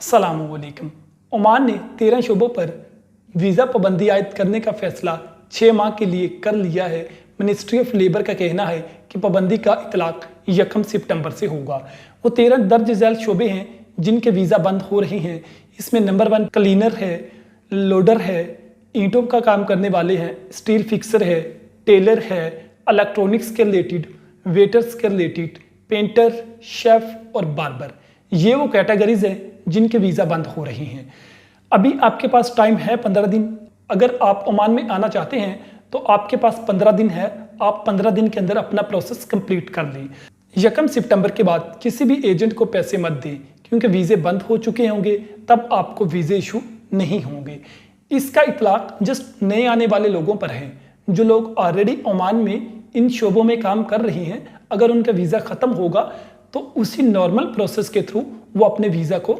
अस्सलामुअलैकुम। ओमान ने 13 शोबों पर वीज़ा पाबंदी आयद करने का फैसला 6 माह के लिए कर लिया है। मिनिस्ट्री ऑफ लेबर का कहना है कि पाबंदी का इतलाक 1 सितंबर से होगा। वो 13 दर्ज झैल शोबे हैं जिनके वीज़ा बंद हो रहे हैं। इसमें नंबर 1 क्लीनर है, लोडर है, ईंटों का काम करने वाले हैं, स्टील फिक्सर है, टेलर है, इलेक्ट्रॉनिक्स के रिलेटेड, वेटर्स के रिलेटेड, पेंटर, शेफ और बार्बर। ये वो कैटेगरीज हैं जिनके वीज़ा बंद हो रहे हैं। अभी आपके पास टाइम है 15 दिन। अगर आप ओमान में आना चाहते हैं तो आपके पास 15 दिन है। आप 15 दिन के अंदर अपना प्रोसेस कंप्लीट कर लें। 1 सितंबर के बाद किसी भी एजेंट को पैसे मत दें, क्योंकि वीज़े बंद हो चुके होंगे, तब आपको वीज़े इशू नहीं होंगे। इसका इतलाक जस्ट नए आने वाले लोगों पर है। जो लोग ऑलरेडी ओमान में इन शोबों में काम कर रहे हैं, अगर उनका वीज़ा ख़त्म होगा तो उसी नॉर्मल प्रोसेस के थ्रू वो अपने वीज़ा को